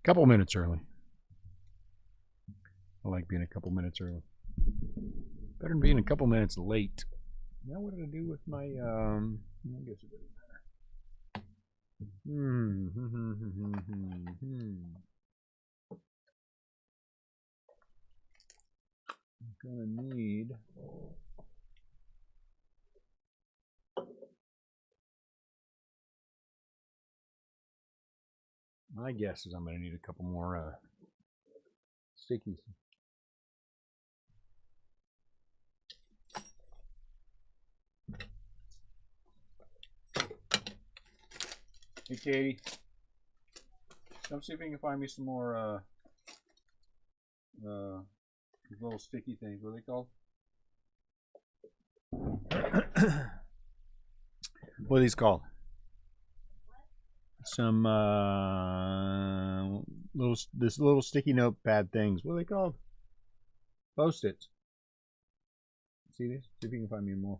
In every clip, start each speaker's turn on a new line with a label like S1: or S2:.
S1: Couple minutes early. I like being a couple minutes early. Better than being a couple minutes late. Now what did I do with my I guess it doesn't matter. I'm gonna need my guess is I'm gonna need a couple more stickies. Hey Katie, come see if you can find me some more these little sticky things. What are they called? What are these called? Some little sticky notepad things. What are they called? Post-its. See these? See if you can find me more.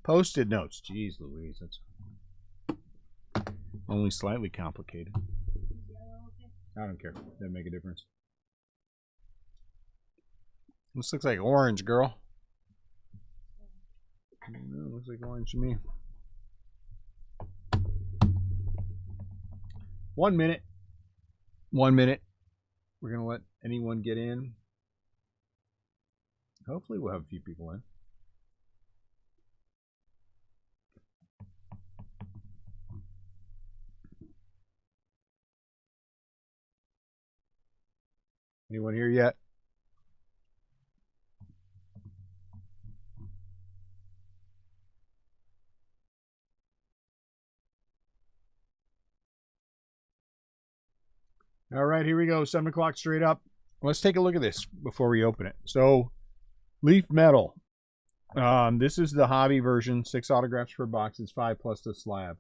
S1: Post-it notes. Jeez Louise, that's only slightly complicated. I don't care. Doesn't make a difference. This looks like orange, girl. No, looks like orange to me. 1 minute. 1 minute. We're going to let anyone get in. Hopefully we'll have a few people in. Anyone here yet? All right, here we go. 7 o'clock straight up. Let's take a look at this before we open it. So, leaf metal. This is the hobby version. 6 autographs per box. It's 5 plus the slab.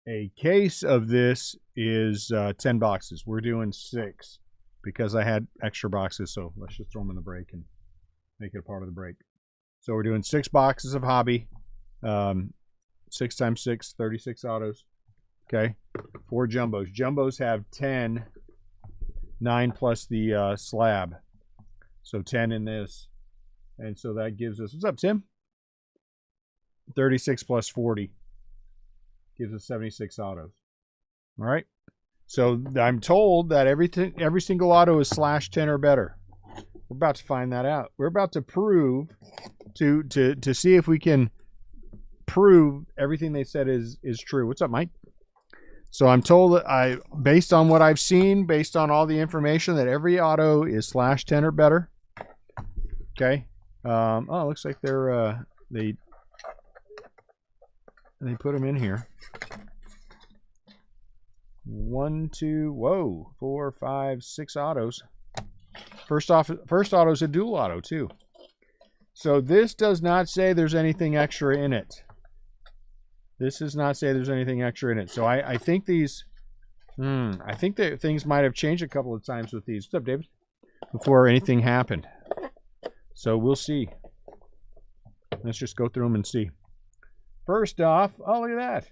S1: A case of this is 10 boxes. We're doing 6. Because I had extra boxes, so let's just throw them in the break and make it a part of the break. So we're doing 6 boxes of hobby, 6 times 6, 36 autos. Okay, 4 jumbos. Jumbos have 10, 9 plus the slab, so 10 in this, and so that gives us, what's up, Tim? 36 plus 40 gives us 76 autos. All right. So I'm told that every single auto is /10 or better. We're about to find that out. We're about to prove to see if we can prove everything they said is true. What's up, Mike? So I'm told that based on what I've seen, based on all the information, that every auto is /10 or better. Okay. Oh, it looks like they put them in here. 1, 2, whoa, 4, 5, 6 autos. First auto is a dual auto too. So this does not say there's anything extra in it. This does not say there's anything extra in it. So I think these, I think that things might have changed a couple of times with these. What's up, David? Before anything happened. So we'll see. Let's just go through them and see. First off, oh, look at that.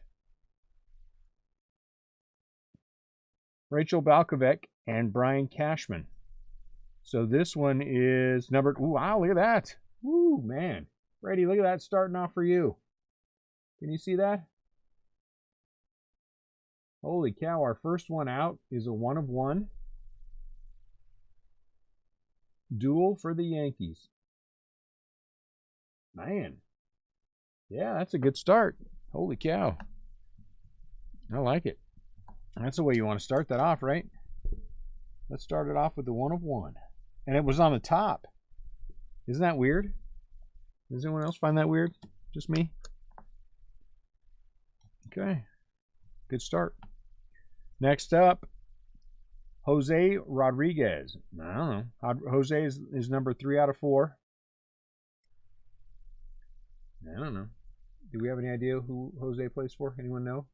S1: Rachel Balkovec and Brian Cashman. So this one is numbered. Ooh, wow, look at that. Ooh, man. Brady, look at that starting off for you. Can you see that? Holy cow, our first one out is a 1 of 1. Duel for the Yankees. Man. Yeah, that's a good start. Holy cow. I like it. That's the way you want to start that off, right? Let's start it off with the 1 of 1. And it was on the top. Isn't that weird? Does anyone else find that weird? Just me? Okay. Good start. Next up, Jose Rodriguez. I don't know. Jose is number 3 out of 4. I don't know. Do we have any idea who Jose plays for? Anyone know?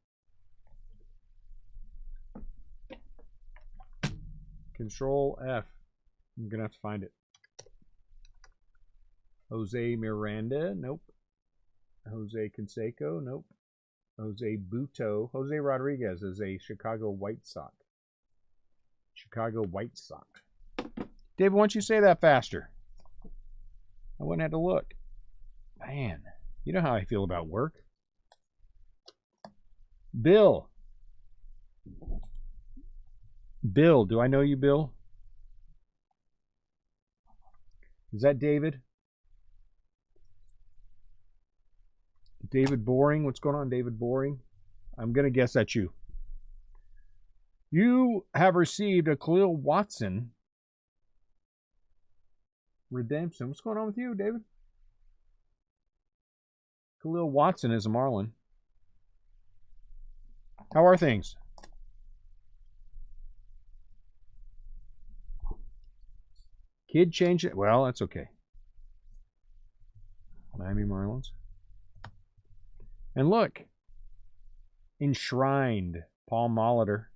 S1: Control F. I'm going to have to find it. Jose Miranda. Nope. Jose Canseco. Nope. Jose Buto. Jose Rodriguez is a Chicago White Sox. Chicago White Sox. David, why don't you say that faster? I wouldn't have to look. Man, you know how I feel about work. Bill. Bill, do I know you, Bill? Is that David? David Boring? What's going on, David Boring? I'm going to guess that's you. You have received a Khalil Watson redemption. What's going on with you, David? Khalil Watson is a Marlin. How are things? Kid changed it. Well, that's okay. Miami Marlins. And look, enshrined Paul Molitor.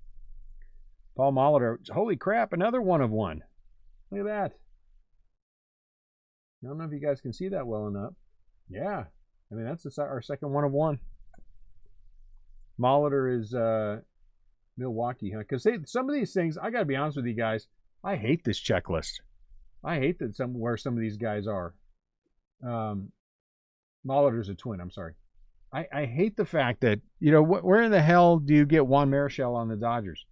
S1: Paul Molitor. Holy crap, another one of one. Look at that. I don't know if you guys can see that well enough. Yeah. I mean, that's our second one of one. Molitor is Milwaukee, huh? Because some of these things, I got to be honest with you guys, I hate this checklist. I hate that where some of these guys are. Molitor's a Twin, I'm sorry. I hate the fact that, you know, where in the hell do you get Juan Marichal on the Dodgers?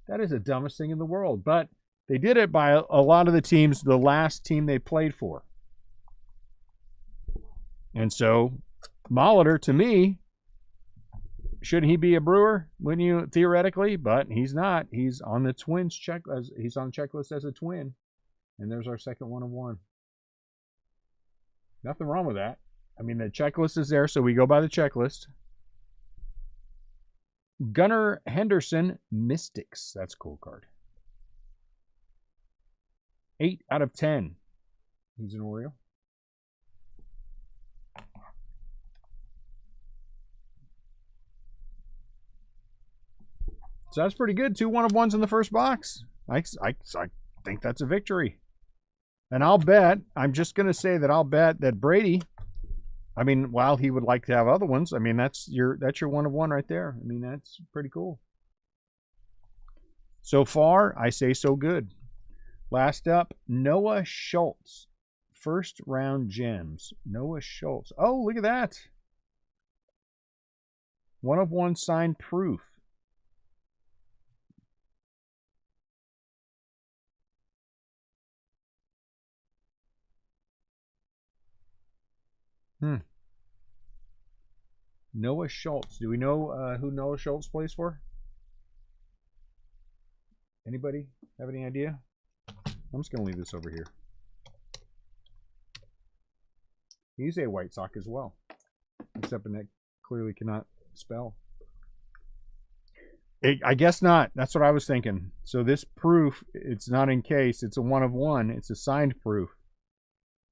S1: That is the dumbest thing in the world. But they did it by a lot of the teams, the last team they played for. And so, Molitor, to me, shouldn't he be a Brewer? Wouldn't you, theoretically? But he's not. He's on the Twins check. He's on checklist as a Twin. And there's our second one of one. Nothing wrong with that. I mean, the checklist is there, so we go by the checklist. Gunnar Henderson, Mystics. That's a cool card. 8 out of 10. He's an Oriole. So that's pretty good. 2 one-of-ones in the first box. I think that's a victory. And I'll bet, I'm just going to say that I'll bet that Brady, I mean, while he would like to have other ones, I mean, that's your one-of-one right there. I mean, that's pretty cool. So far, I say so good. Last up, Noah Schultz. First round gems. Noah Schultz. Oh, look at that. One-of-one signed proof. Noah Schultz. Do we know who Noah Schultz plays for? Anybody have any idea? I'm just going to leave this over here. He's a White Sox as well. Except that clearly cannot spell. I guess not. That's what I was thinking. So this proof, it's not in case. It's a one-of-one. It's a signed proof.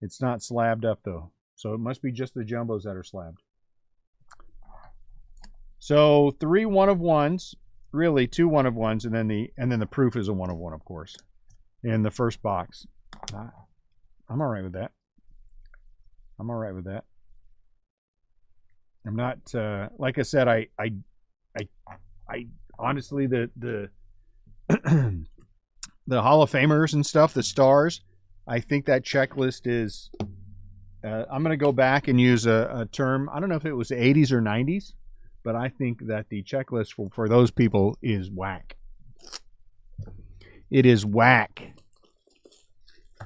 S1: It's not slabbed up, though. So it must be just the jumbos that are slabbed. So 3 one-of-ones, really 2 one-of-ones, and then the proof is a one-of-one, of course, in the first box. I'm all right with that. I'm all right with that. I'm not like I said. I honestly the the Hall of Famers and stuff, the stars. I think that checklist is. I'm going to go back and use a term. I don't know if it was the 80s or 90s, but I think that the checklist for those people is whack. It is whack.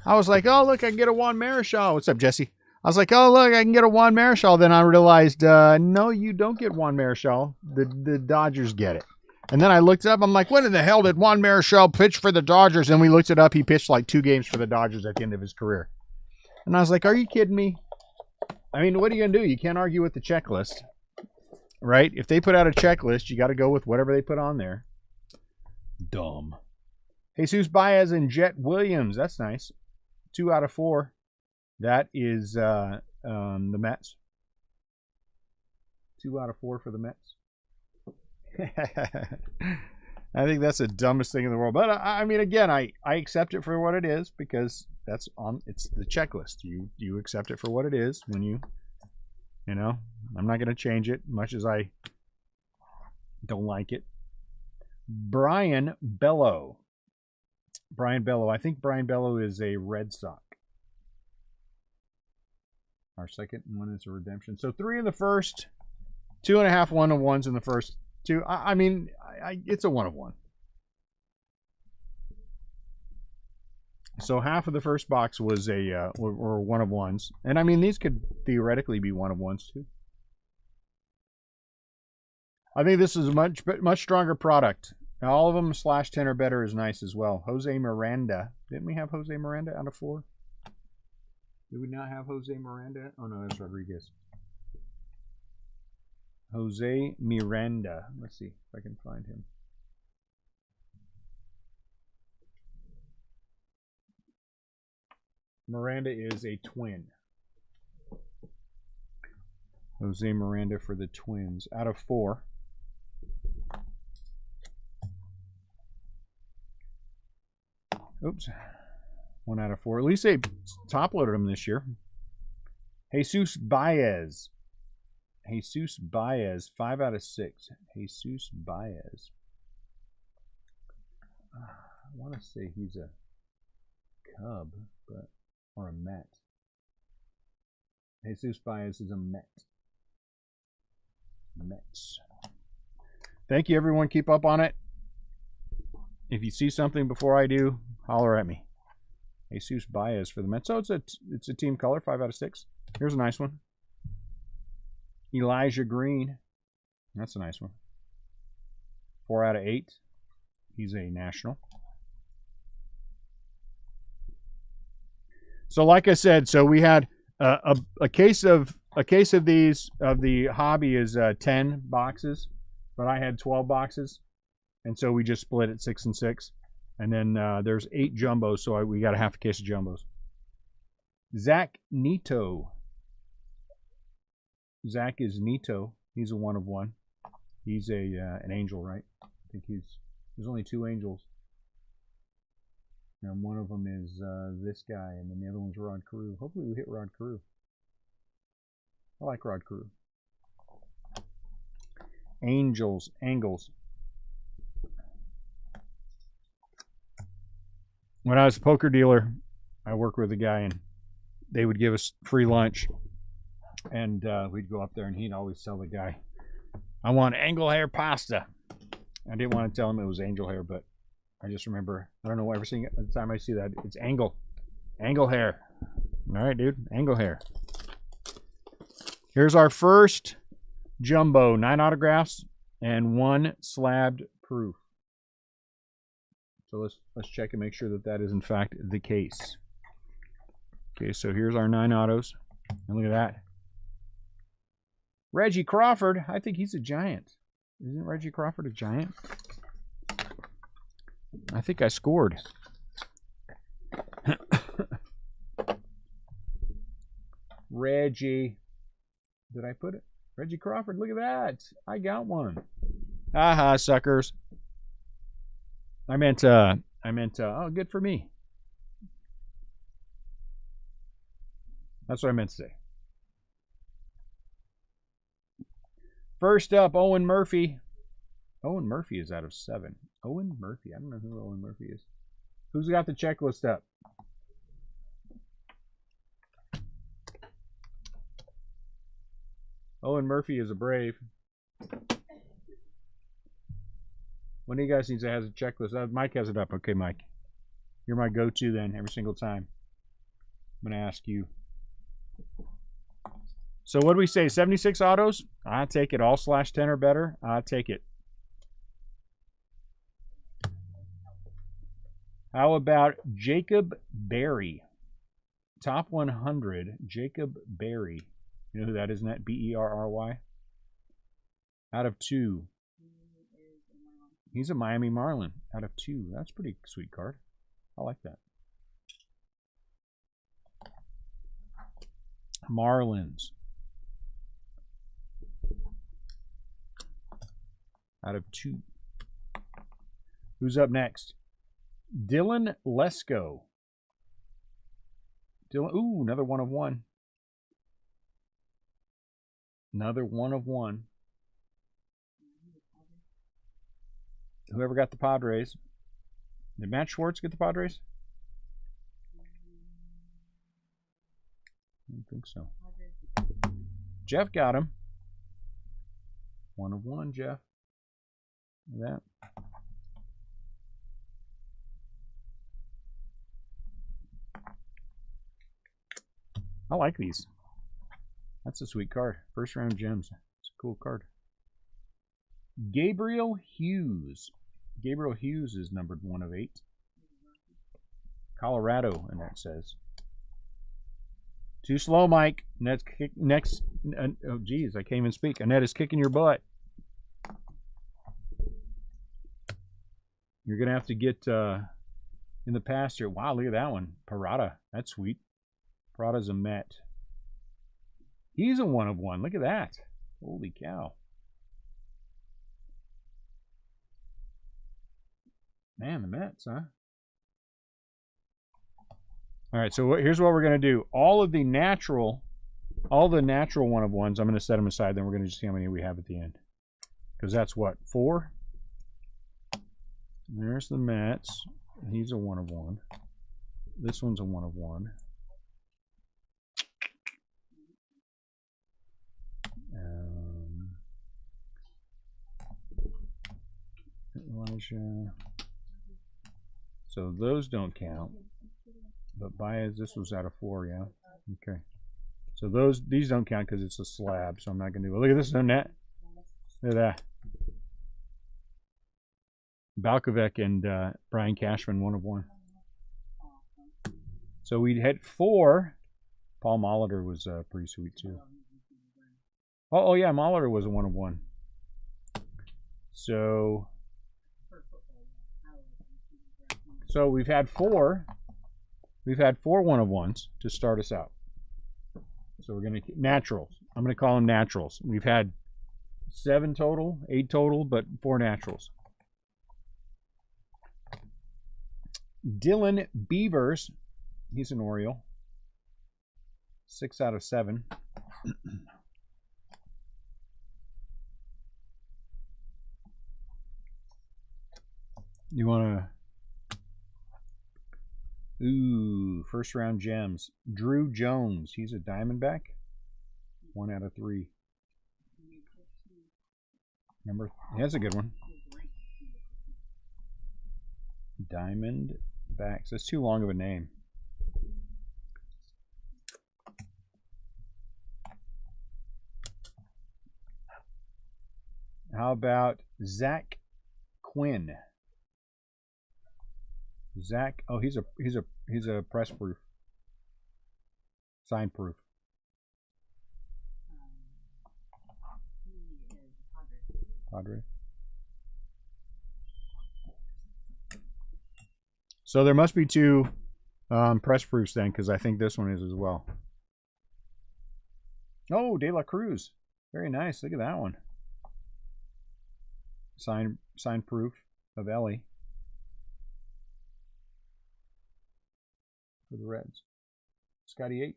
S1: I was like, oh, look, I can get a Juan Marichal. What's up, Jesse? I was like, oh, look, I can get a Juan Marichal. Then I realized, no, you don't get Juan Marichal. The Dodgers get it. And then I looked it up. I'm like, when in the hell did Juan Marichal pitch for the Dodgers? And we looked it up. He pitched like 2 games for the Dodgers at the end of his career. And I was like, are you kidding me? I mean, what are you going to do? You can't argue with the checklist, right? If they put out a checklist, you got to go with whatever they put on there. Dumb. Jesus Baez and Jet Williams. That's nice. 2 out of 4. That is the Mets. 2 out of 4 for the Mets. I think that's the dumbest thing in the world. But I mean, again, I accept it for what it is because it's the checklist. You accept it for what it is when you, You know, I'm not going to change it, much as I don't like it. Brian Bello. Brian Bello. I think Brian Bello is a Red Sox. Our second one is a redemption. So 3 in the first, 2.5 1-of-1s in the first 2. I mean, it's a 1-of-1. So half of the first box was a were 1-of-1s, and I mean these could theoretically be 1-of-1s too. I think this is a much stronger product. Now, all of them /10 or better is nice as well. Jose Miranda. Didn't we have Jose Miranda out of 4? Did we not have Jose Miranda? Oh no, that's Rodriguez. Jose Miranda. Let's see if I can find him. Miranda is a twin. Jose Miranda for the Twins out of 4. Oops. 1 out of 4. At least they top-loaded him this year. Jesus Baez. Jesus Baez. 5 out of 6. Jesus Baez. I want to say he's a Cub, but or a Met. Jesus Baez is a Met. Mets. Thank you, everyone. Keep up on it. If you see something before I do, holler at me. Jesus Baez for the Mets. So it's a team color, 5 out of 6. Here's a nice one. Elijah Green. That's a nice one. 4 out of 8. He's a national. So like I said, so we had a case of these of the hobby is 10 boxes, but I had 12 boxes, and so we just split it 6 and 6, and then there's 8 jumbos, so we got a half a case of jumbos. Zach Neto. Zach is Neto. He's a 1-of-1. He's an angel, right? I think there's only 2 angels. And one of them is this guy, and then the other one's Rod Carew. Hopefully we hit Rod Carew. I like Rod Carew. Angels. When I was a poker dealer, I worked with a guy, and they would give us free lunch. And we'd go up there, and he'd always tell the guy, I want angle hair pasta. I didn't want to tell him it was angel hair, but I just remember, I don't know, every single time I see that, it's angle hair. All right, dude, angle hair. Here's our first jumbo, 9 autographs and 1 slabbed proof. So let's check and make sure that is in fact the case. Okay, so here's our 9 autos, and look at that. Reggie Crawford, I think he's a Giant. Isn't Reggie Crawford a Giant? I think I scored. Reggie. Did I put it? Reggie Crawford, look at that. I got one. Aha, suckers. I meant, oh, good for me. That's what I meant to say. First up, Owen Murphy. Owen Murphy is out of 7. Owen Murphy. I don't know who Owen Murphy is. Who's got the checklist up? Owen Murphy is a Brave. One of you guys needs to have a checklist. Mike has it up. Okay, Mike. You're my go-to then every single time. I'm going to ask you. So what do we say? 76 autos? I'll take it. All /10 or better? I'll take it. How about Jacob Berry? Top 100, Jacob Berry. You know who that is, isn't that? B-E-R-R-Y? Out of 2. He's a Miami Marlin. Out of 2. That's a pretty sweet card. I like that. Marlins. Out of 2. Who's up next? Dylan Lesko. Dylan, ooh, another 1-of-1. Another 1 of 1. Whoever got the Padres. Did Matt Schwartz get the Padres? I don't think so. Jeff got him. 1 of 1, Jeff. Look at that. I like these. That's a sweet card. First round gems. It's a cool card. Gabriel Hughes. Gabriel Hughes is numbered 1 of 8. Colorado, and that says. Too slow, Mike. Next. Oh, geez, I can't even speak. Annette is kicking your butt. You're going to have to get in the past here. Wow, look at that one. Parada. That's sweet. Parada's a Met. He's a 1 of 1. Look at that. Holy cow. Man, the Mets, huh? All right, so here's what we're going to do. All the natural 1 of 1s, I'm going to set them aside. Then we're going to just see how many we have at the end. Because that's what? 4? There's the Mets. He's a 1 of 1. This one's a 1 of 1. Elijah. So those don't count. But Baez, this was out of 4, yeah. Okay. So these don't count because it's a slab, so I'm not going to do it. Look at this, net. Look at that. Balkovec and Brian Cashman, 1 of 1. So we had 4. Paul Molitor was pretty sweet too. Oh yeah, Molitor was a 1 of 1. So we've had 4. We've had 4 1 of 1s to start us out. So we're going to naturals. I'm going to call them naturals. We've had 7 total, 8 total, but 4 naturals. Dylan Beavers, he's an Oriole. 6 out of 7. You want to... Ooh, first round gems. Drew Jones. He's a Diamondback. 1 out of 3. Remember? That's a good one. Diamondbacks. That's too long of a name. How about Zach Quinn? Zach, oh, he's a press proof, sign proof. Padre. So there must be 2 press proofs then, because I think this one is as well. Oh, De La Cruz, very nice. Look at that one. Sign proof of Ellie. For the Reds. Scotty H.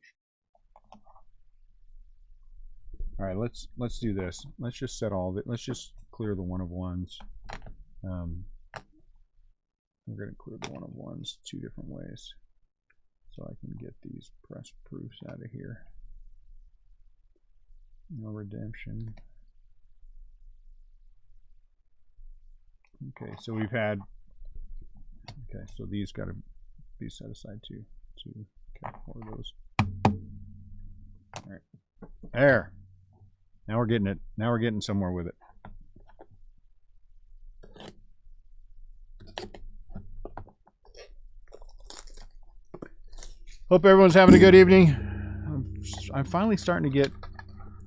S1: All right, let's do this. Let's just set all of it. Let's just clear the 1 of 1s. We're going to clear the 1 of 1s 2 different ways. So I can get these press proofs out of here. No redemption. Okay, so we've had... Okay, so these got to be set aside too. Okay, 4 of those. All right, there. Now we're getting it. Now we're getting somewhere with it. Hope everyone's having a good evening. I'm finally starting to get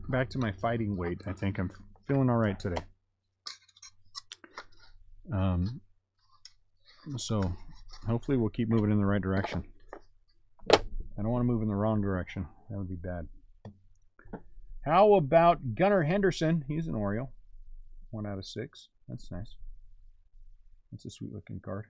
S1: back to my fighting weight. I think I'm feeling all right today. So hopefully we'll keep moving in the right direction. I don't want to move in the wrong direction. That would be bad. How about Gunnar Henderson? He's an Oriole. 1 out of 6. That's nice. That's a sweet looking card.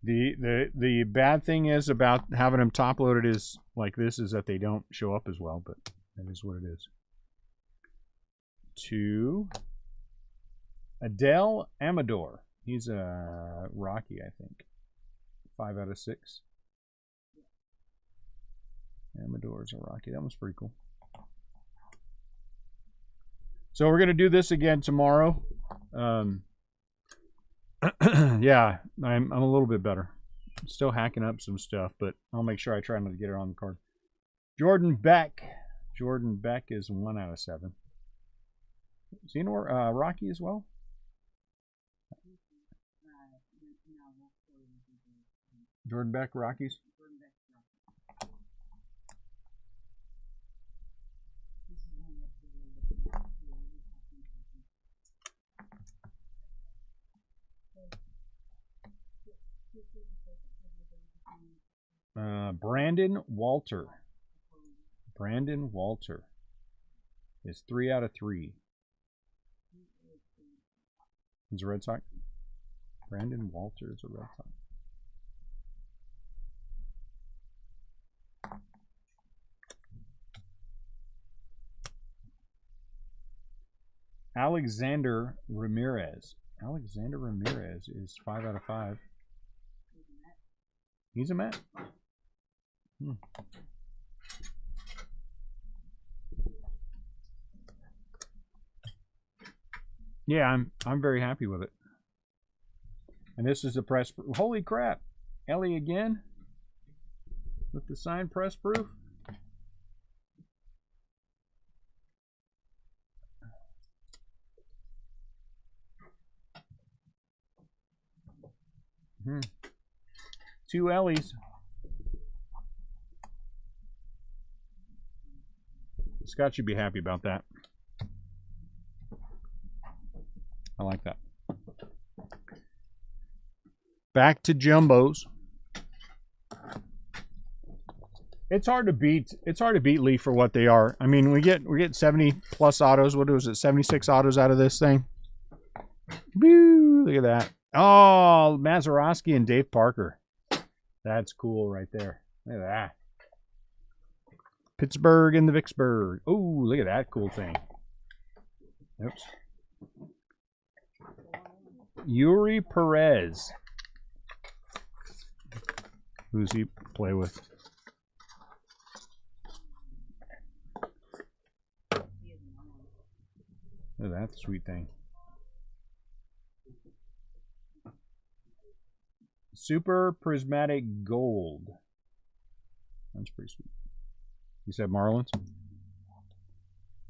S1: The bad thing is about having them top loaded is like this is that they don't show up as well, but that is what it is. 2 Adele Amador. He's a Rocky, I think. 5 out of 6. Amador's a Rocky. That one's pretty cool. So we're gonna do this again tomorrow. Yeah, I'm a little bit better. Still hacking up some stuff, but I'll make sure I try not to get it on the card. Jordan Beck. Jordan Beck is 1 out of 7. Is he in Rocky as well? Jordan Beck, Rockies? Brandon Walter. Brandon Walter is 3 out of 3. He's a Red Sox. Brandon Walter is a Red Sox. Alexander Ramirez. Alexander Ramirez is 5 out of 5. He's a Met. Yeah, I'm very happy with it. And this is the press. Holy crap! Ellie again with the signed press proof. Hmm. 2 Ellies. Scott should be happy about that. I like that. Back to jumbos. It's hard to beat. It's hard to beat Leaf for what they are. I mean, we get 70 plus autos. What was it? 76 autos out of this thing. Woo! Look at that. Oh, Mazeroski and Dave Parker. That's cool right there. Look at that. Pittsburgh and the Vicksburg. Oh, look at that cool thing. Oops. Yuri Perez. Who's he play with? Look at that sweet thing. Super Prismatic Gold. That's pretty sweet. You said Marlins?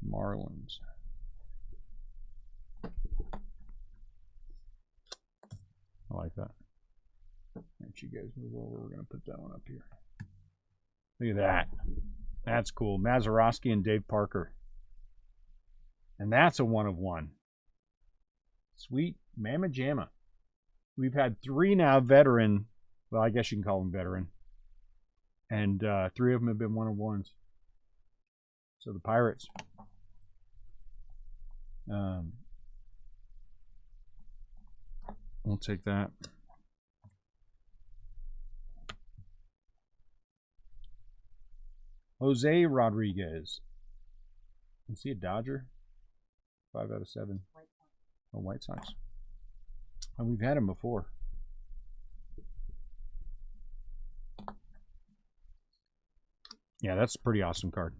S1: Marlins. I like that. Let you guys move over. We're going to put that one up here. Look at that. That's cool. Mazeroski and Dave Parker. And that's a 1 of 1. Sweet Mama Jamma. We've had 3 now veteran. Well, I guess you can call them veteran. And 3 of them have been 1 of 1s. So the Pirates. We'll take that. Jose Rodriguez. Is he a Dodger? 5 out of 7. Oh, White Sox. And we've had him before. Yeah, that's a pretty awesome card.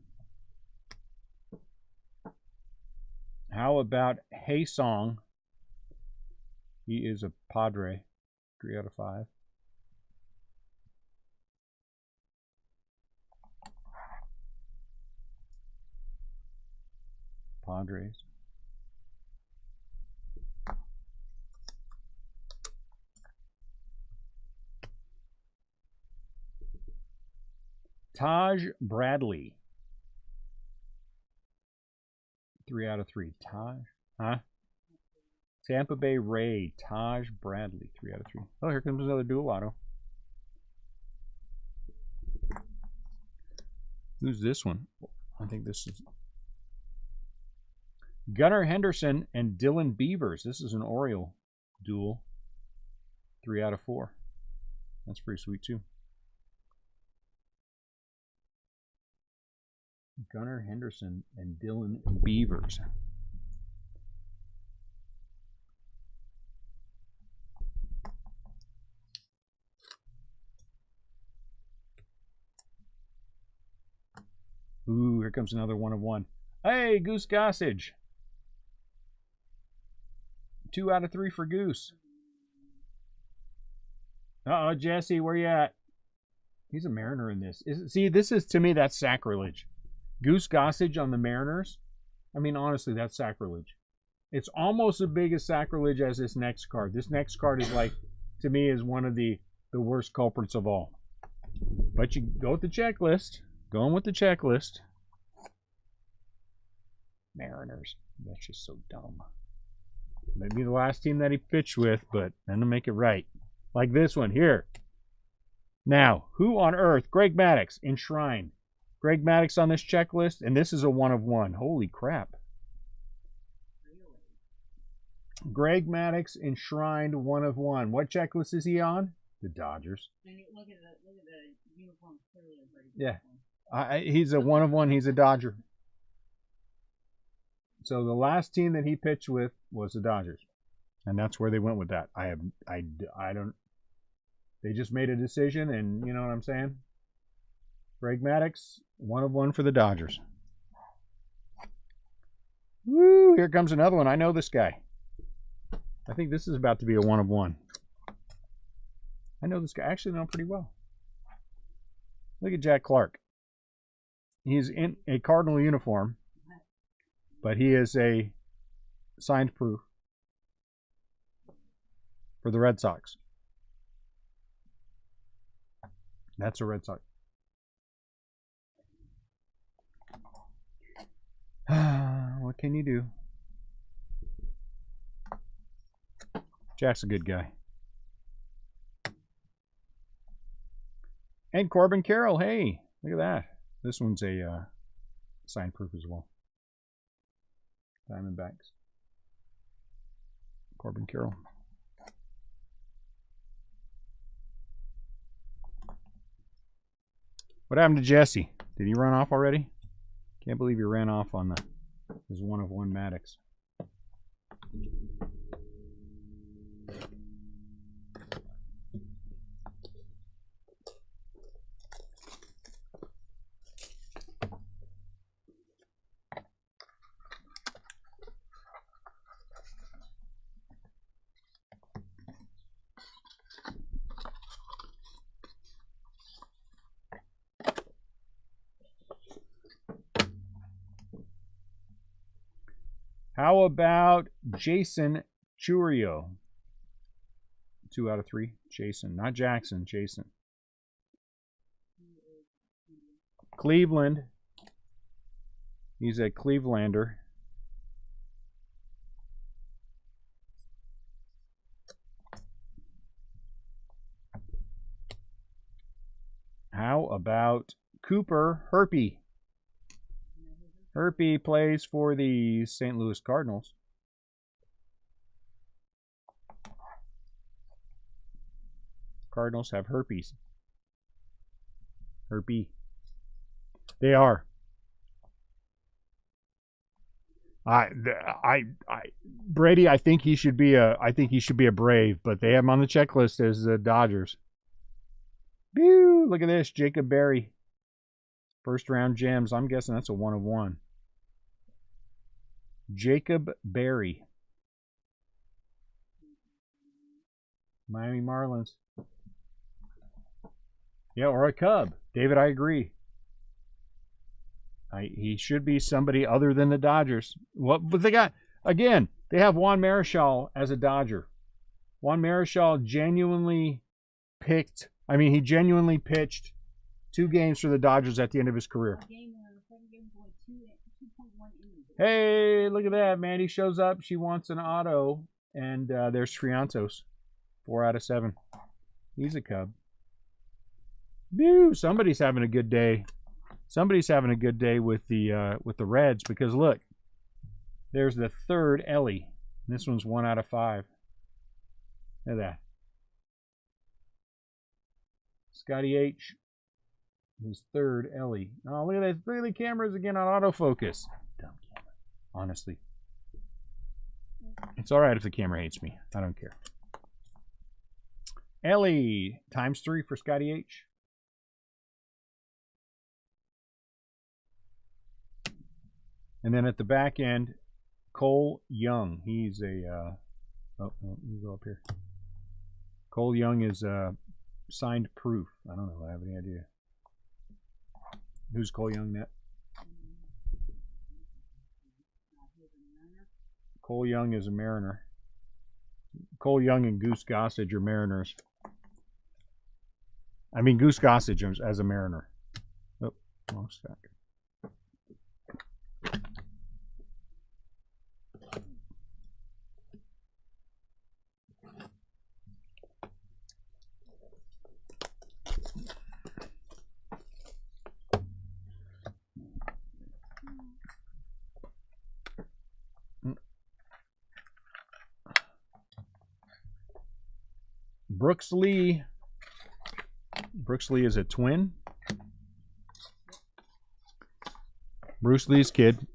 S1: How about Haysong? He is a Padre. 3 out of 5. Padres. Taj Bradley. 3 out of 3. Taj? Huh? Tampa Bay Ray. Taj Bradley. 3 out of 3. Oh, here comes another dual auto. Who's this one? I think this is Gunnar Henderson and Dylan Beavers. This is an Oriole duel. 3 out of 4. That's pretty sweet too. Gunnar Henderson and Dylan Beavers. Ooh, here comes another 1 of 1. Hey, Goose Gossage. 2 out of 3 for Goose. Uh-oh, Jesse, where you at? He's a Mariner in this. See, this is, to me, that's sacrilege. Goose Gossage on the Mariners. I mean, honestly, that's sacrilege. It's almost as big as sacrilege as this next card. This next card is like, to me, is one of the worst culprits of all. But you go with the checklist. Going with the checklist. Mariners. That's just so dumb. Maybe the last team that he pitched with, but then to make it right. Like this one here. Now, who on earth? Greg Maddux, enshrined. Greg Maddux on this checklist, and this is a 1 of 1. Holy crap. Greg Maddux, enshrined 1 of 1. What checklist is he on? The Dodgers.
S2: Look at the uniform.
S1: Yeah. He's a 1 of 1. He's a Dodger. So the last team that he pitched with was the Dodgers, and that's where they went with that. I don't. They just made a decision, and you know what I'm saying. Greg Maddux, 1 of 1 for the Dodgers. Woo! Here comes another one. I know this guy. I think this is about to be a 1 of 1. I know this guy. Actually, know him pretty well. Look at Jack Clark. He's in a Cardinal uniform, but he is a signed proof for the Red Sox. That's a Red Sox. What can you do? Jack's a good guy. And Corbin Carroll. Hey, look at that. This one's a signed proof as well. Diamondbacks. Corbin Carroll. What happened to Jesse? Did he run off already? Can't believe he ran off on his 1 of 1 Maddux. How about Jason Churio? 2 out of 3. Jason, not Jackson, Jason. Cleveland. He's a Clevelander. How about Cooper Herpy? Herpy plays for the St. Louis Cardinals. Cardinals have herpes. Herpy. They are. Brady, I think he should be a Brave, but they have him on the checklist as the Dodgers. Pew, look at this, Jacob Berry. First round gems. I'm guessing that's a 1 of 1. Jacob Berry. Miami Marlins. Yeah, or a Cub. David, I agree. He should be somebody other than the Dodgers. But they got, again, they have Juan Marichal as a Dodger. Juan Marichal genuinely pitched 2 games for the Dodgers at the end of his career. Hey, look at that. Mandy shows up. She wants an auto. And there's Triantos. 4 out of 7. He's a Cub. Whew, somebody's having a good day. Somebody's having a good day with the Reds, because look, there's the 3rd Ellie. This one's 1 out of 5. Look at that. Scotty H. His third, Ellie. Oh, look at that. Look at the cameras again on autofocus. Dumb camera. Honestly. It's all right if the camera hates me. I don't care. Ellie, ×3 for Scotty H. And then at the back end, Cole Young. He's a, oh, you go up here. Cole Young is signed proof. I don't know. I have any idea. Who's Cole Young, Net? Cole Young is a Mariner. Cole Young and Goose Gossage are Mariners. I mean, Goose Gossage as a Mariner. Oh, wrong stack. Brooks Lee. Brooks Lee is a twin. Bruce Lee's kid.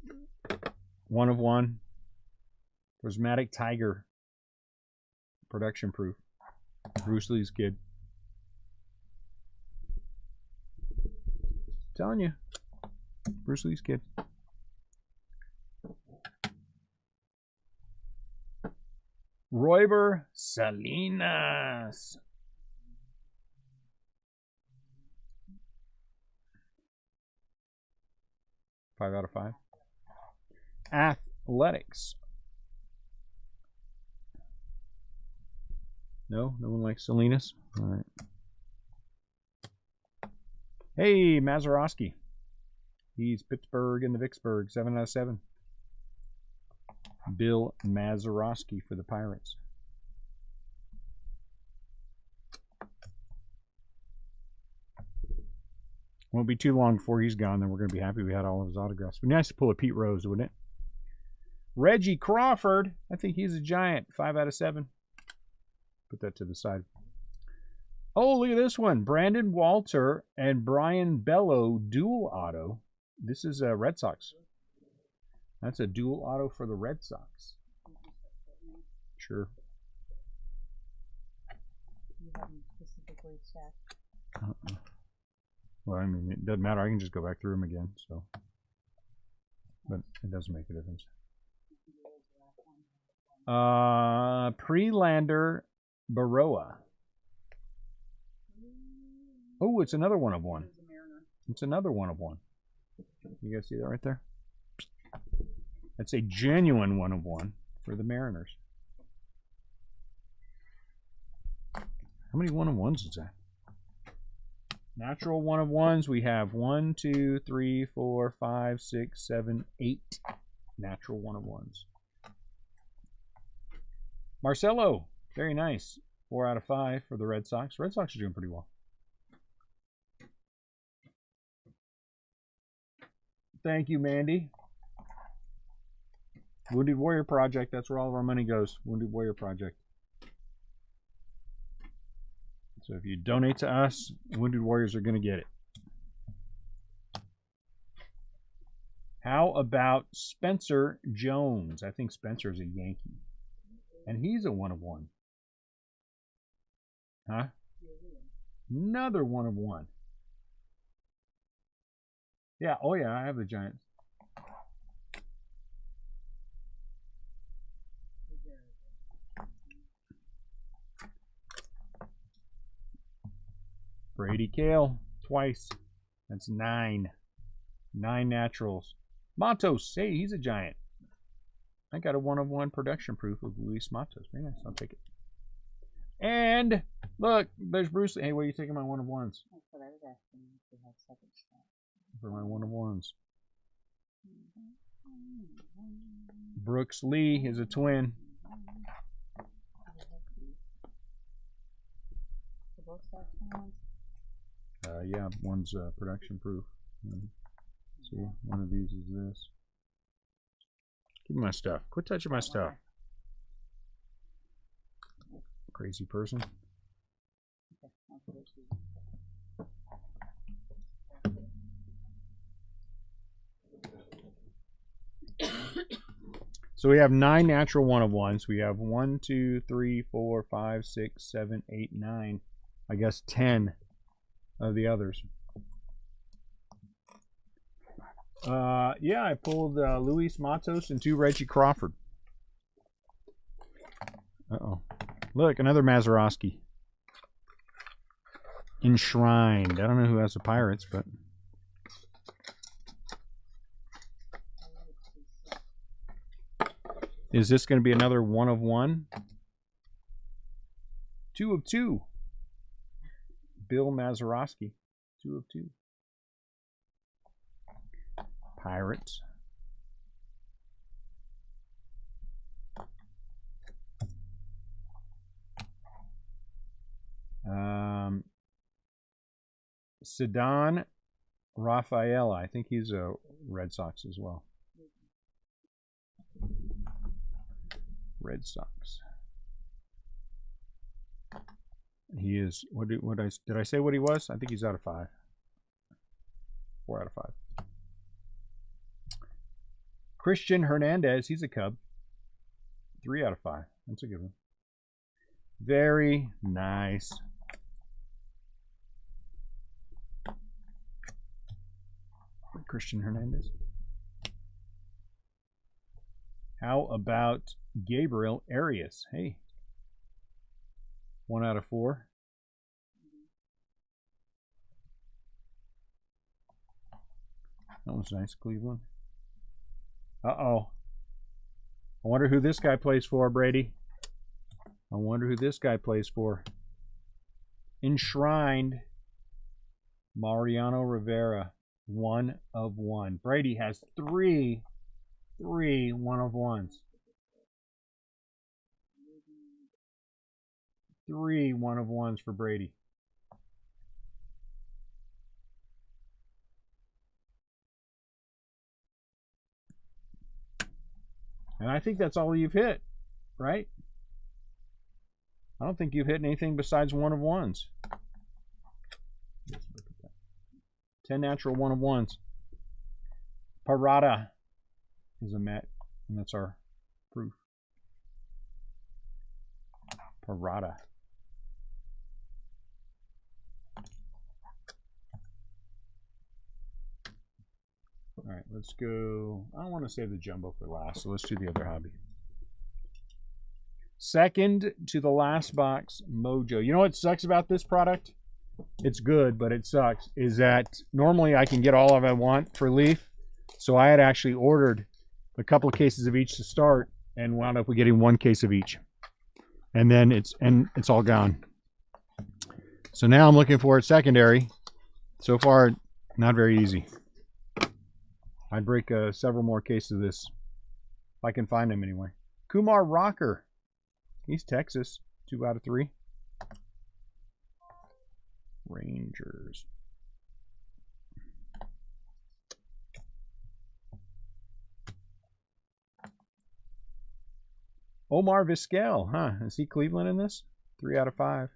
S1: 1 of 1. Prismatic Tiger. Production proof. Bruce Lee's kid. Telling you. Bruce Lee's kid. Royber Salinas. Five out of 5. Athletics. No one likes Salinas. All right. Hey, Mazeroski. He's Pittsburgh and the Vicksburg. 7 out of 7. Bill Mazeroski for the Pirates. Won't be too long before he's gone, then we're going to be happy we had all of his autographs. It'd be nice to pull a Pete Rose, wouldn't it? Reggie Crawford. I think he's a giant. 5 out of 7. Put that to the side. Oh, look at this one. Brandon Walter and Brian Bello dual auto. This is a Red Sox. That's a dual auto for the Red Sox. Sure.
S2: You have them specifically stacked.
S1: Well, I mean, it doesn't matter. I can just go back through them again. So, but it doesn't make a difference. Prelander Baroa. Oh, it's another 1 of 1. It's another 1 of 1. You guys see that right there? That's a genuine 1 of 1 for the Mariners. How many 1 of 1s is that? Natural 1 of 1s. We have 1, 2, 3, 4, 5, 6, 7, 8 natural 1 of 1s. Marcelo, very nice. 4 out of 5 for the Red Sox. Red Sox are doing pretty well. Thank you, Mandy. Wounded Warrior Project. That's where all of our money goes. Wounded Warrior Project. So if you donate to us, Wounded Warriors are going to get it. How about Spencer Jones? I think Spencer's a Yankee. And he's a 1 of 1. Huh? Another 1 of 1. Yeah, oh yeah, I have the Giants. Brady Kale, twice. That's 9. 9 naturals. Matos, hey, he's a Giant. I got a 1 of 1 production proof of Luis Matos. Very nice, I'll take it. And look, there's Bruce. Hey, what are you taking my 1 of 1s?
S2: That's what I was asking if you had second stack.
S1: For my 1 of 1s. Brooks Lee is a twin. Yeah, one's production proof. See, one of these is this. Give me my stuff. Quit touching my stuff. Crazy person. So we have 9 natural 1-of-1s. We have 1, 2, 3, 4, 5, 6, 7, 8, 9. I guess 10 of the others. Yeah, I pulled Luis Matos and 2 Reggie Crawford. Uh-oh. Look, another Mazeroski. Enshrined. I don't know who has the Pirates, but... Is this going to be another 1-of-1? 2 of 2. Bill Mazeroski. 2 of 2. Pirates. Ceddanne Rafaela. I think he's a Red Sox as well. Red Sox. He is. Did I say what he was? I think he's out of 5. 4 out of 5. Christian Hernandez. He's a Cub. 3 out of 5. That's a good one. Very nice. Christian Hernandez. How about Gabriel Arias? Hey. 1 out of 4. That was nice, Cleveland. Uh-oh. I wonder who this guy plays for, Brady. I wonder who this guy plays for. Enshrined Mariano Rivera. 1 of 1. Brady has 3 1-of-1s. 3 1-of-1s for Brady. And I think that's all you've hit, right? I don't think you've hit anything besides 1-of-1s. 10 natural 1-of-1s. Parada is a Met, and that's our proof. Parada. All right, let's go. I don't want to save the jumbo for last, so let's do the other hobby. Second to the last box, Mojo. You know what sucks about this product? It's good, but it sucks, is that normally I can get all of I want for Leaf. So I had actually ordered a couple of cases of each to start and wound up with getting 1 case of each. And then it's all gone. So now I'm looking for a secondary. So far, not very easy. I'd break several more cases of this if I can find them anyway. Kumar Rocker. He's Texas. 2 out of 3. Rangers. Omar Vizquel, huh? Is he Cleveland in this? 3 out of 5.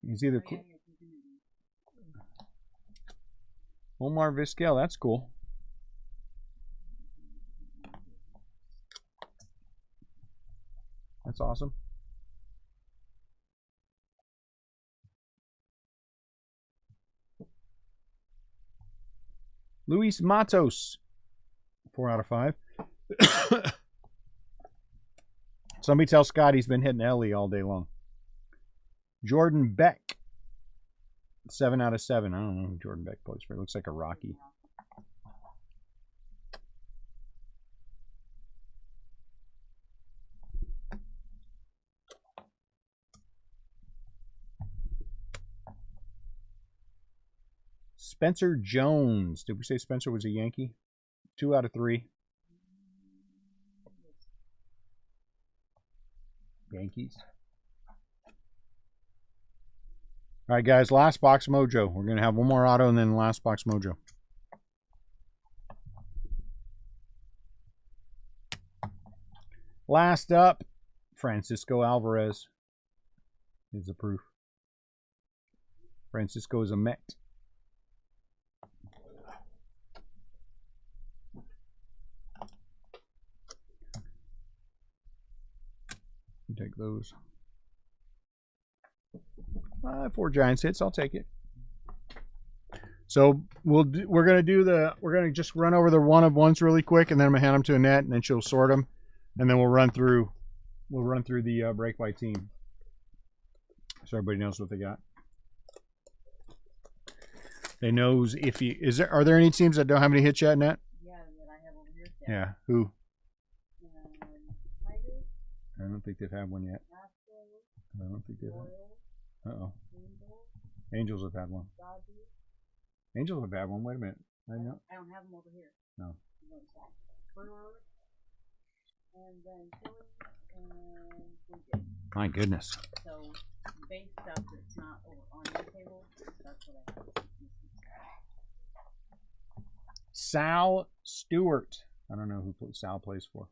S1: He's either Omar Vizquel. That's cool. That's awesome. Luis Matos. 4 out of 5. Somebody tell Scott he's been hitting Ellie all day long. Jordan Beck. 7 out of 7. I don't know who Jordan Beck plays for. It looks like a Rocky. Spencer Jones. Did we say Spencer was a Yankee? 2 out of 3. Yankees. All right, guys. Last box Mojo. We're going to have one more auto and then last box Mojo. Last up, Francisco Alvarez is the proof. Francisco is a Met. You take those. 4 Giants hits. I'll take it. So we're gonna just run over the one of ones really quick, and then I'm gonna hand them to Annette, and then she'll sort them, and then we'll run through the break by team, so everybody knows what they got. They knows if you are there any teams that don't have any hits yet, Annette?
S2: Yeah, that I have over here.
S1: Yeah. Who?
S2: Tigers.
S1: I don't think they've had one yet.
S2: Astros.
S1: I don't think they've had.
S2: Royals.
S1: Angels have had one.
S2: Dodgers.
S1: Angels have had one. Wait a minute. I know.
S2: I don't have them over here.
S1: No.
S2: Brewers. And then Phillies and Blue Jays.
S1: My goodness.
S2: So base stuff that's not over on your table, that's what I have.
S1: Sal Stewart. I don't know who Sal plays for.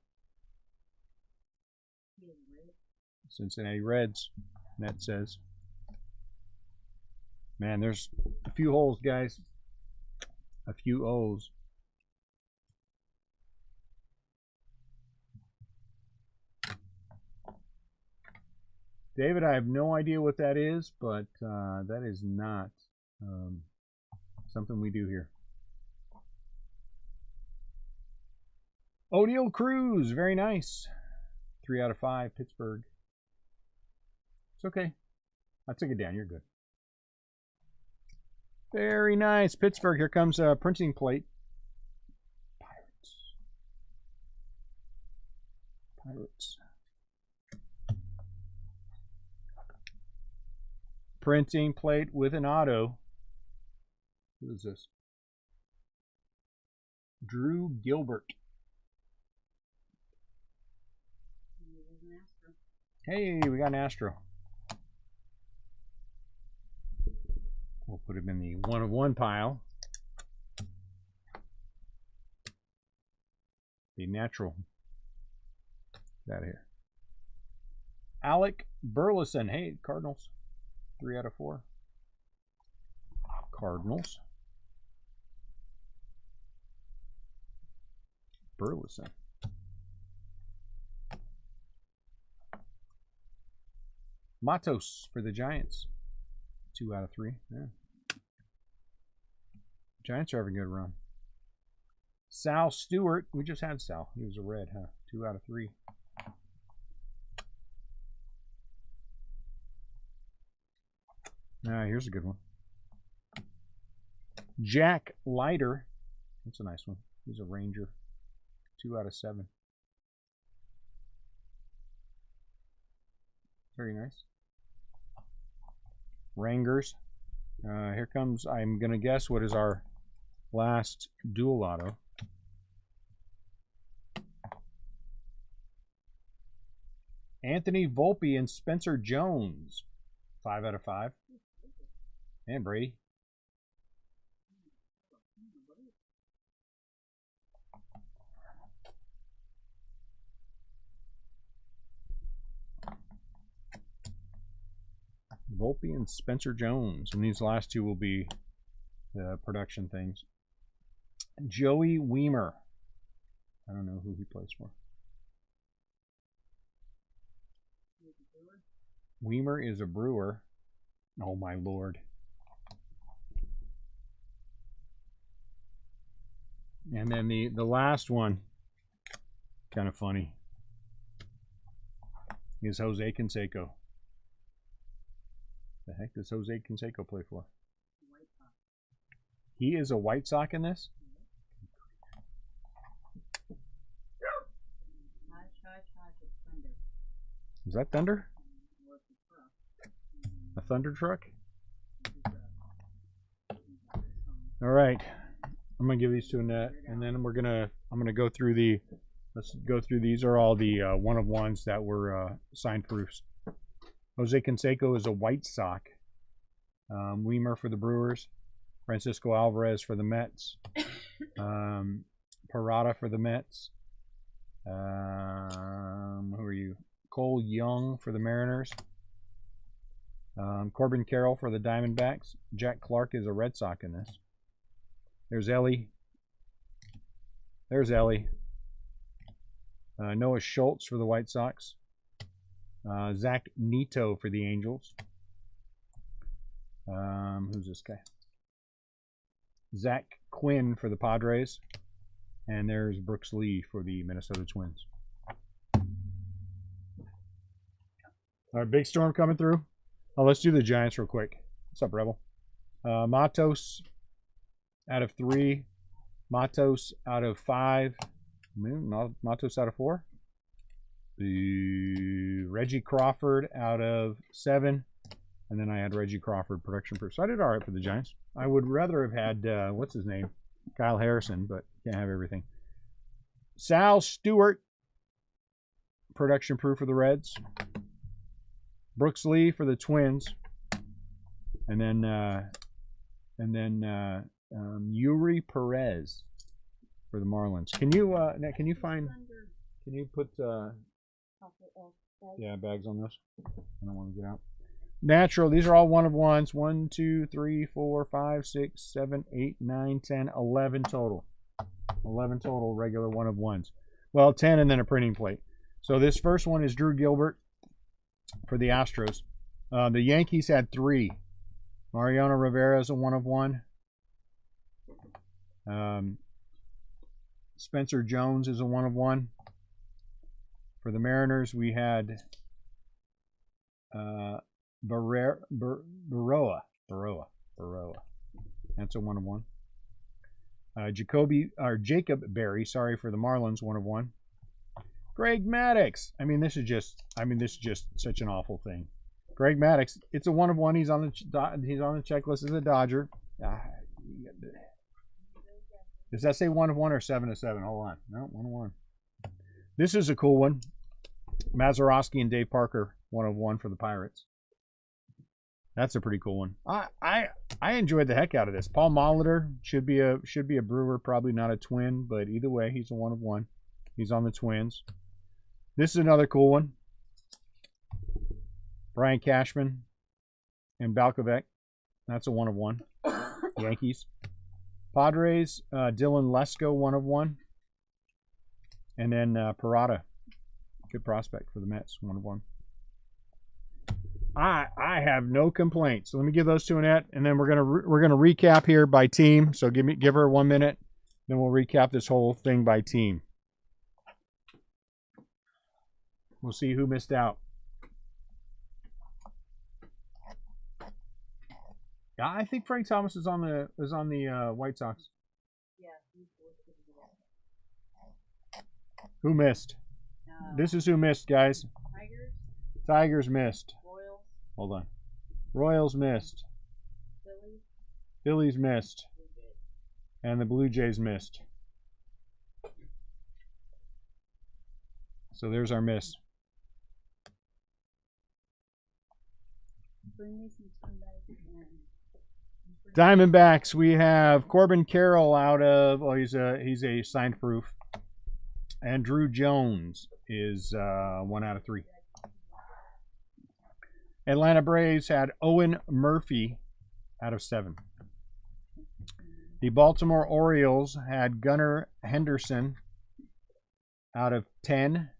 S1: Cincinnati Reds. Net says. Man, there's a few holes, guys. A few O's. David, I have no idea what that is, but that is not something we do here. O'Neill Cruz, very nice. 3 out of 5, Pittsburgh. It's okay. I took it down. You're good. Very nice. Pittsburgh. Here comes a printing plate. Pirates. Printing plate with an auto. Who is this? Drew Gilbert. Hey, we got an Astro. We'll put him in the 1 of 1 pile. The natural. Get out of here. Alec Burleson. Hey, Cardinals. 3 out of 4. Cardinals. Burleson. Matos for the Giants. 2 out of 3. Yeah. Giants are having a good run. Sal Stewart. We just had Sal. He was a red, huh? 2 out of 3. Here's a good one. Jack Leiter. That's a nice one. He's a Ranger. 2 out of 7. Very nice. Rangers. Here comes, I'm going to guess, what is our last dual auto. Anthony Volpe and Spencer Jones. 5 out of 5. And Brady. Volpe and Spencer Jones. And these last two will be the production things. Joey Weimer. I don't know who he plays for. Weimer is a Brewer. Oh my lord. And then the last one, kind of funny, is Jose Canseco. The heck does Jose Canseco play for? He is a White Sox in this? Is that Thunder? A Thunder truck? All right. I'm gonna give these to Annette, and then I'm gonna go through the. Let's go through. These are all the 1 of 1s that were signed proofs. Jose Canseco is a White Sox. Weimer for the Brewers. Francisco Alvarez for the Mets. Parada for the Mets. Who are you? Cole Young for the Mariners. Corbin Carroll for the Diamondbacks. Jack Clark is a Red Sox in this. There's Ellie. There's Ellie. Noah Schultz for the White Sox. Zach Neto for the Angels. Who's this guy? Zach Quinn for the Padres. And there's Brooks Lee for the Minnesota Twins. All right, big storm coming through. Oh, let's do the Giants real quick. What's up, Rebel? Matos out of 3. Matos out of 5. Matos out of 4. The Reggie Crawford out of 7. And then I had Reggie Crawford production proof. So I did all right for the Giants. I would rather have had, what's his name? Kyle Harrison, but can't have everything. Sal Stewart, production proof for the Reds. Brooks Lee for the Twins. And then Yuri Perez for the Marlins. Can you put bags on this? I don't want to get out. Natural, these are all 1 of 1s. 1, 2, 3, 4, 5, 6, 7, 8, 9, 10, 11 total. 11 total regular 1 of 1s. Well, 10 and then a printing plate. So this first one is Drew Gilbert for the Astros. The Yankees had 3. Mariano Rivera is a 1 of 1. Spencer Jones is a 1 of 1. For the Mariners, we had Baroa. That's a 1 of 1. Jacob Berry, sorry, for the Marlins, 1 of 1. Greg Maddux. This is just such an awful thing. Greg Maddux, it's a 1 of 1. He's on the checklist as a Dodger. Does that say 1 of 1 or 7 of 7? Hold on. No, 1 of 1. This is a cool one. Mazeroski and Dave Parker, 1 of 1 for the Pirates. That's a pretty cool one. I enjoyed the heck out of this. Paul Molitor should be a Brewer, probably not a Twin, but either way, he's a 1 of 1. He's on the Twins. This is another cool one. Brian Cashman and Balkovec. That's a 1 of 1. Yankees. Padres, Dylan Lesko, 1 of 1. And then Parada, good prospect for the Mets, 1 of 1. I have no complaints. So let me give those to Annette, and then we're gonna recap here by team. So give her 1 minute, then we'll recap this whole thing by team. We'll see who missed out. Yeah, I think Frank Thomas is on the White Sox.
S2: Yeah.
S1: Who missed? This is who missed, guys.
S2: Tigers.
S1: Tigers missed.
S2: Royals.
S1: Hold on. Royals missed.
S2: Phillies.
S1: Phillies missed. And the Blue Jays missed. So there's our miss.
S2: Bring me some sunbags and
S1: Diamondbacks, we have Corbin Carroll out of, he's a signed proof. And Drew Jones is 1 out of 3. Atlanta Braves had Owen Murphy out of 7. The Baltimore Orioles had Gunnar Henderson out of 10.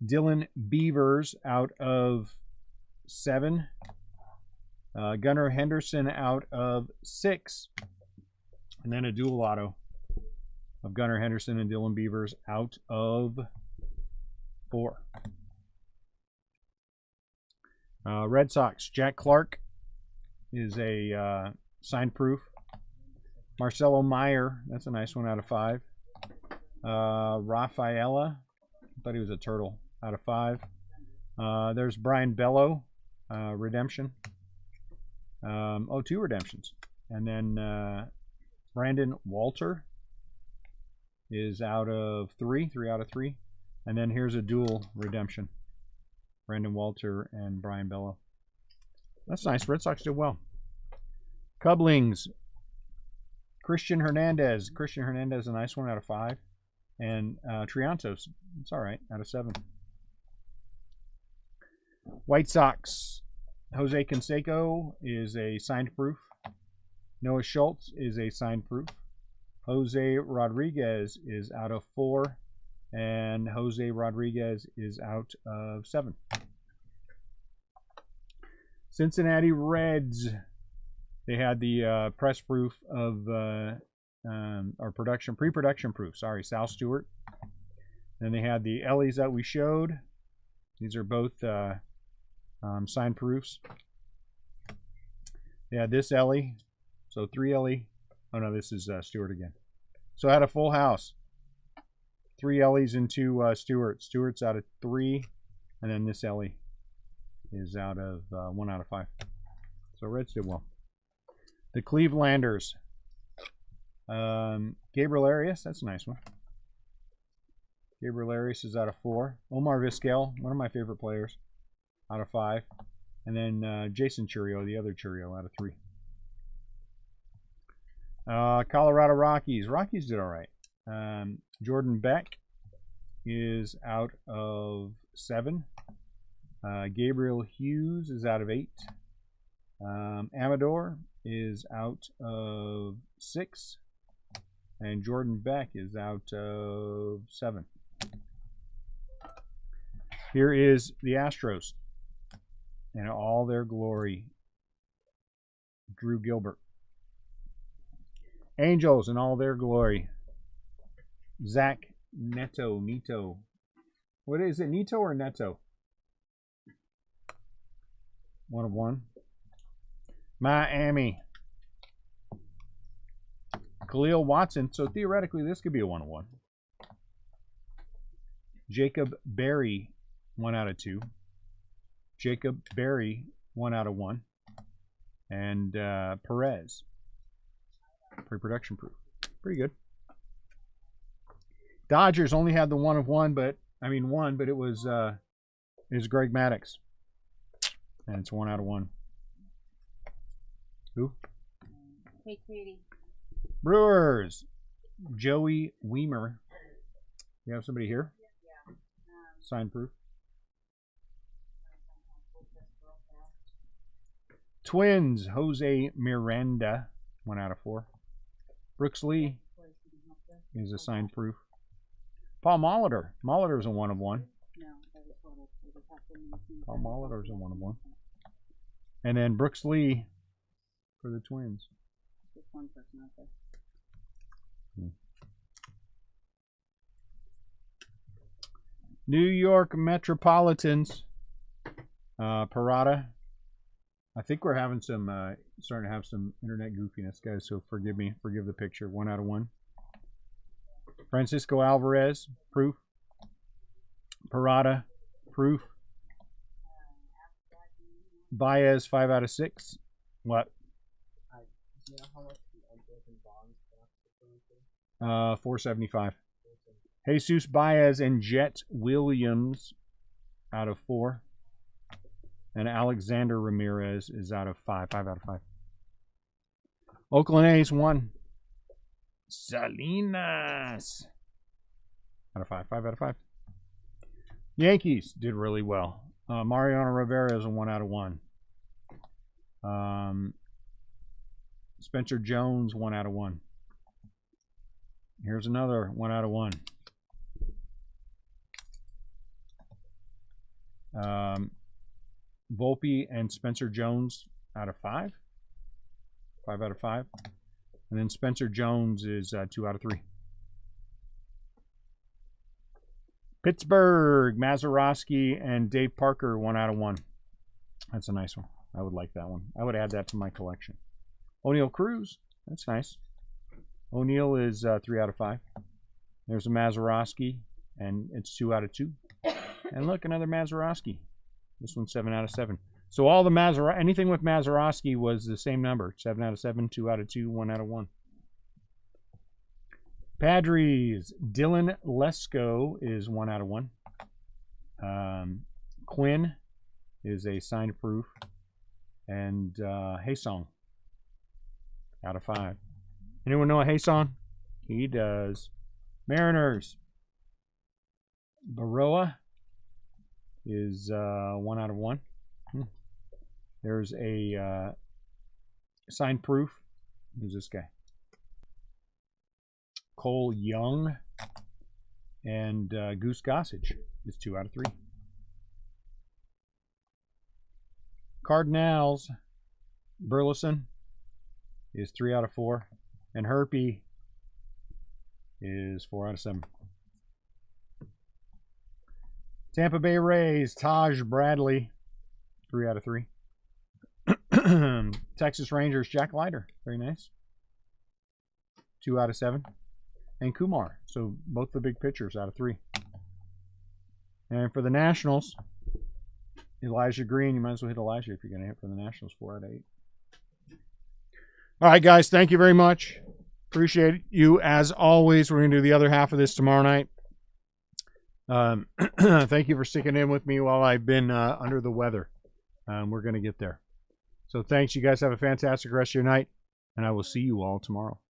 S1: Dylan Beavers out of 7. Gunnar Henderson out of 6. And then a dual auto of Gunnar Henderson and Dylan Beavers out of 4. Red Sox, Jack Clark is a signed proof. Marcelo Meyer, that's a nice one, out of 5. Rafaela, I thought he was a turtle, out of 5. There's Brian Bello, redemption. 2 redemptions. And then Brandon Walter is out of 3 out of 3. And then here's a dual redemption. Brandon Walter and Brian Bello. That's nice. Red Sox did well. Cublings, Christian Hernandez. Christian Hernandez, a nice one, out of 5. And Triantos, it's all right, out of 7. White Sox, Jose Canseco is a signed proof. Noah Schultz is a signed proof. Jose Rodriguez is out of 4. And Jose Rodriguez is out of 7. Cincinnati Reds. They had the press proof of, or pre-production proof, sorry, Sal Stewart. Then they had the Ellies that we showed. These are both signed proofs. They had this Ellie, so 3 Ellie. Oh no, this is Stewart again. So I had a full house. 3 Ellies and 2 Stewart. Stewart's out of 3, and then this Ellie is out of 1 out of 5. So Reds did well. The Clevelanders. Gabriel Arias, that's a nice one. Gabriel Arias is out of 4. Omar Vizquel, one of my favorite players, out of 5. And then Jason Churio, the other Churio, out of 3. Colorado Rockies. Rockies did all right. Jordan Beck is out of 7. Gabriel Hughes is out of 8. Amador is out of 6. And Jordan Beck is out of 7. Here is the Astros in all their glory. Drew Gilbert. Angels in all their glory. Zach Neto. What is it, Neto or Neto? 1 of 1. Miami. Khalil Watson. So theoretically, this could be a 1 of 1. Jacob Berry, 1 out of 2. Jacob Berry, 1 out of 1. And Perez. Pre-production proof. Pretty good. Dodgers only had the 1 of 1, but it was Greg Maddux. And it's 1 out of 1. Who?
S2: Hey, Katie.
S1: Brewers. Joey Weimer. You have somebody here?
S2: Yeah.
S1: Sign proof. Twins. Jose Miranda. 1 out of 4. Brooks Lee is a signed proof. Paul Molitor. Molitor's a 1 of 1. Paul Molitor's a 1 of 1. And then Brooks Lee for the Twins.
S2: Just one person out there.
S1: New York Metropolitans. Parada. I think we're having some, starting to have some internet goofiness, guys, so forgive me. Forgive the picture. 1 out of 1. Francisco Alvarez, proof. Parada, proof. Baez, 5 out of 6. What?
S3: Do you know how much the unbroken bonds cost?
S1: $475. Jesus Baez and Jet Williams out of 4. And Alexander Ramirez is out of 5. 5 out of 5. Oakland A's 1. Salinas. Out of 5. 5 out of 5. Yankees did really well. Mariano Rivera is a 1 out of 1. Spencer Jones, 1 out of 1. Here's another 1 out of 1. Volpe and Spencer Jones out of 5. 5 out of 5. And then Spencer Jones is 2 out of 3. Pittsburgh, Mazeroski and Dave Parker, 1 out of 1. That's a nice one. I would like that one. I would add that to my collection. O'Neal Cruz, that's nice. O'Neal is 3 out of 5. There's a Mazeroski, and it's 2 out of 2. And look, another Mazeroski. This one's 7 out of 7. So all the anything with Mazeroski was the same number. 7 out of 7, 2 out of 2, 1 out of 1. Padres, Dylan Lesko is 1 out of 1. Quinn is a signed proof. And Haysong out of 5. Anyone know a Haysong? He does. Mariners. Baroa is 1 out of 1. There's a signed proof. Who's this guy? Cole Young And Goose Gossage is 2 out of 3. Cardinals Burleson is 3 out of 4. And Herpy is 4 out of 7. Tampa Bay Rays, Taj Bradley, 3 out of 3. Texas Rangers, Jack Leiter, very nice. 2 out of 7. And Kumar, so both the big pitchers out of 3. And for the Nationals, Elijah Green, you might as well hit Elijah if you're going to hit for the Nationals, 4 out of 8. All right, guys, thank you very much. Appreciate you as always. We're going to do the other half of this tomorrow night. Thank you for sticking in with me while I've been under the weather. We're going to get there. So thanks. You guys have a fantastic rest of your night, and I will see you all tomorrow.